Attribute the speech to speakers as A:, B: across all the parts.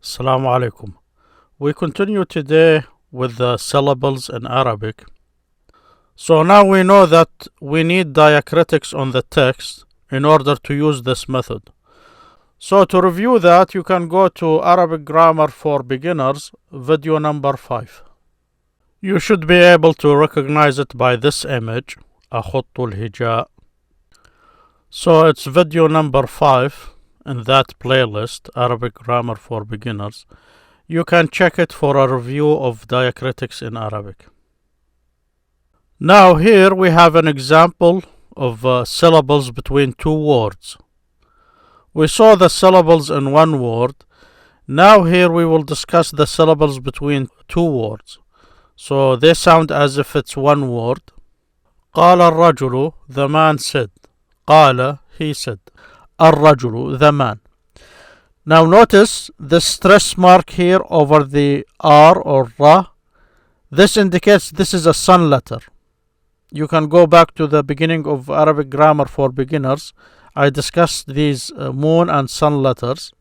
A: Assalamu alaikum. We continue today with the syllables in Arabic. So now we know that we need diacritics on the text in order to use this method. So to review that, you can go to Arabic Grammar for Beginners, video number 5. You should be able to recognize it by this image, أخط الهجاء. So it's video number 5 in that playlist, Arabic Grammar for Beginners. You can check it for a review of diacritics in Arabic. Now here we have an example of syllables between two words. We saw the syllables in one word. Now here we will discuss the syllables between two words. So they sound as if it's one word. قال الرجل, the man said. قال, he said. الرجل, the man. Now notice the stress mark here over the R or Ra. This indicates this is a sun letter. You can go back to the beginning of Arabic Grammar for Beginners. I discussed these moon and sun letters.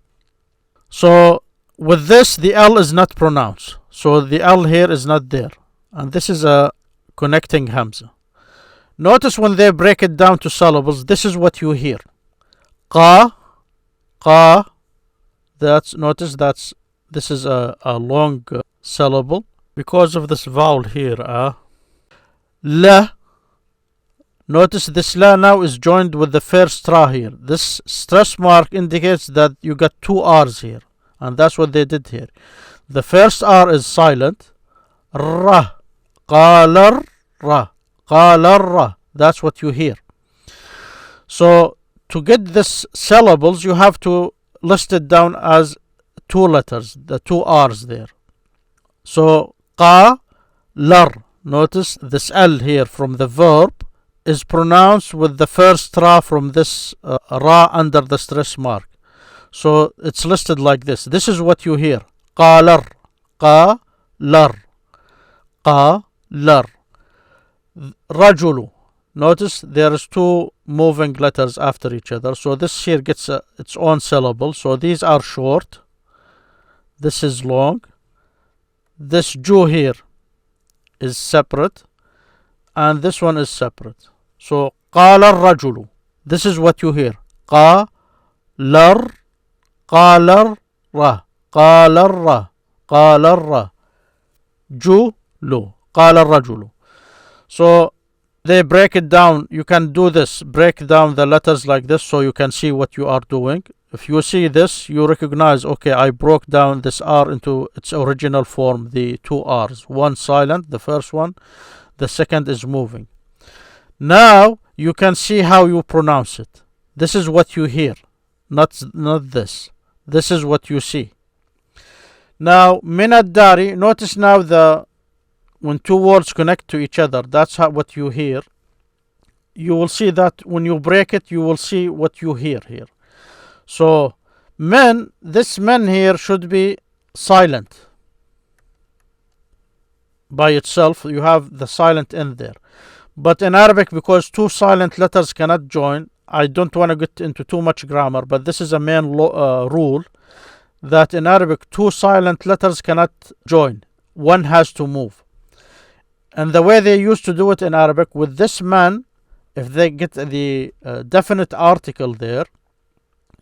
A: So with this, the L is not pronounced. So the L here is not there. And this is a connecting Hamza. Notice when they break it down to syllables, this is what you hear. qa, qa. Notice this is a long syllable because of this vowel here. La. Notice this la now is joined with the first ra here. This stress mark indicates that you got two R's here, and that's what they did here. The first R is silent. Ra. Qalar ra. Qalar ra. That's what you hear. So to get this syllables, you have to list it down as two letters, the two R's there. So qa, lar. Notice this L here from the verb is pronounced with the first ra from this ra under the stress mark. So it's listed like this. This is what you hear. Qalar, qalar, qalar. Rajulu. Notice there is two moving letters after each other. So this here gets its own syllable. So these are short. This is long. This ju here is separate. And this one is separate. So qala rajulu. This is what you hear. Qalar, qalar ra, qalar ra, qalar ra. Julu, qala rajulu. So they break it down. You can do this. Break down the letters like this so you can see what you are doing. If you see this, you recognize, okay, I broke down this R into its original form, the two R's. One silent, the first one. The second is moving. Now you can see how you pronounce it. This is what you hear, not this. This is what you see. Now, min ad-dari, notice now when two words connect to each other, that's what you hear. You will see that when you break it, you will see what you hear here. So, men, this men here should be silent. By itself, you have the silent in there. But in Arabic, because two silent letters cannot join, I don't want to get into too much grammar, but this is a main rule, that in Arabic, two silent letters cannot join. One has to move. And the way they used to do it in Arabic, with this man, if they get the definite article there,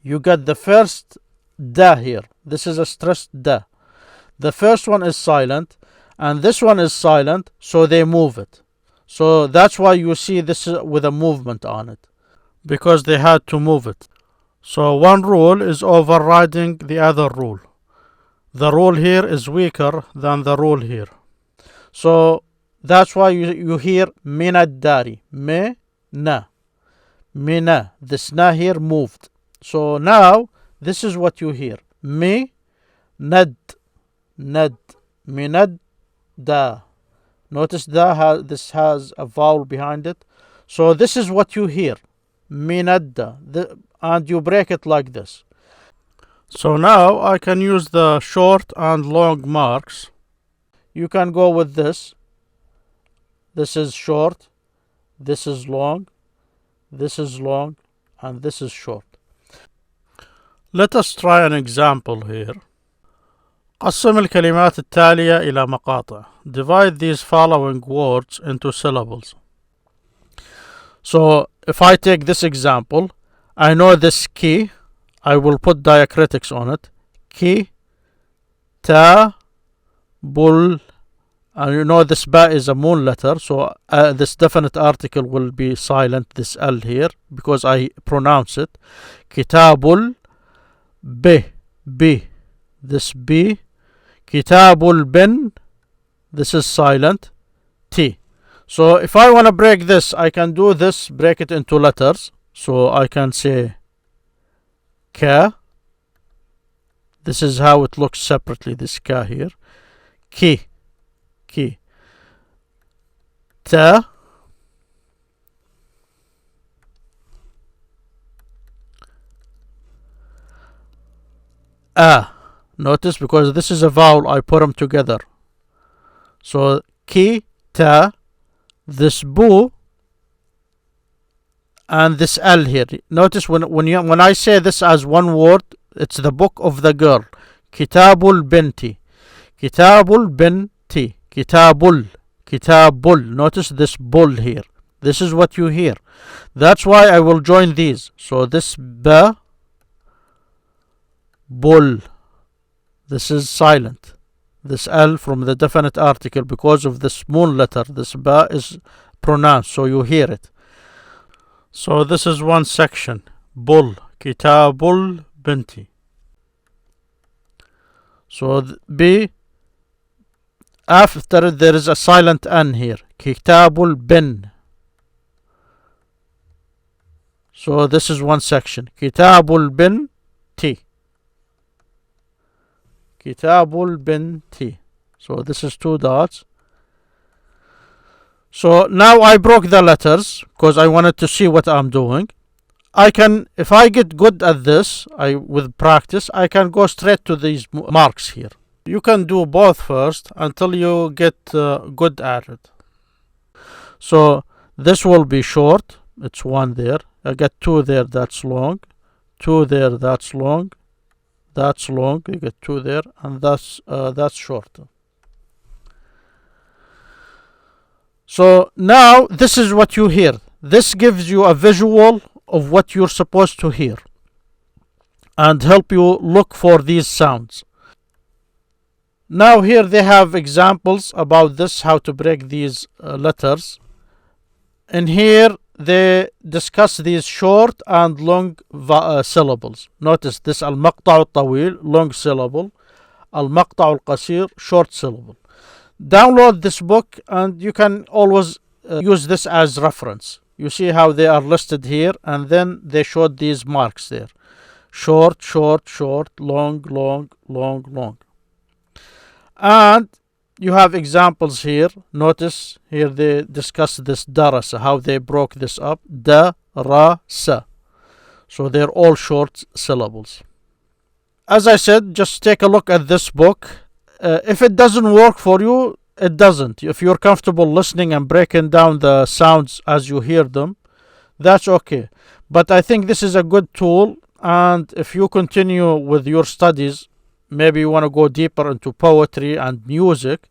A: you get the first da here. This is a stressed da. The first one is silent, and this one is silent, so they move it. So that's why you see this with a movement on it, because they had to move it. So one rule is overriding the other rule. The rule here is weaker than the rule here. So that's why you hear min ad-dari. Me, na. Mina. This na here moved. So now, this is what you hear. Mi, nad. Nad. Minad, da. Notice this has a vowel behind it. So this is what you hear. Minadda. And you break it like this. So now I can use the short and long marks. You can go with this. This is short. This is long. This is long. And this is short. Let us try an example here. قسم الكلمات التالية إلى مقاطع. Divide these following words into syllables. So if I take this example, I know this key, I will put diacritics on it. Key, ta, bul, and you know this ba is a moon letter, so this definite article will be silent, this L here, because I pronounce it. Kitabul, b, this b. Kitabul bin, this is silent, t. So if I want to break this, I can do this, break it into letters. So I can say ka. This is how it looks separately, this ka here. Ki. Ta. A. Notice, because this is a vowel, I put them together. So ki, ta, this bu, and this L here. Notice when I say this as one word, it's the book of the girl. Kitabul binti. Kitabul binti. Kitabul. Notice this bull here. This is what you hear. That's why I will join these. So this ba, bull. This is silent. This L from the definite article, because of this moon letter, this ba is pronounced, so you hear it. So this is one section. Bull. Kitabul binti. So B, after there is a silent N here. Kitabul bin. So this is one section. Kitabul bin ti. Kitabul bin ti. So this is two dots. So now I broke the letters because I wanted to see what I'm doing. I can, if I get good at this, with practice, I can go straight to these marks here. You can do both first until you get good at it. So this will be short. It's one there. I get two there, that's long. Two there, that's long. That's long. You get two there, and that's short. So now this is what you hear. This gives you a visual of what you're supposed to hear and help you look for these sounds. Now here they have examples about this, how to break these letters. And here they discuss these short and long syllables. Notice this المقطع الطويل, long syllable. المقطع القصير, short syllable. Download this book and you can always use this as reference. You see how they are listed here, and then they showed these marks there. Short, short, short, long, long, long, long. And you have examples here. Notice here they discuss this darasa, how they broke this up. Da-ra-sa. So they're all short syllables. As I said, just take a look at this book. If it doesn't work for you, it doesn't. If you're comfortable listening and breaking down the sounds as you hear them, that's okay. But I think this is a good tool, and if you continue with your studies, maybe you want to go deeper into poetry and music,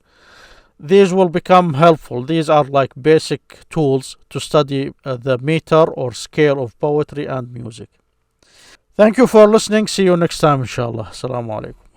A: these will become helpful. These are like basic tools to study the meter or scale of poetry and music. Thank you for listening. See you next time, inshallah. Assalamu alaikum.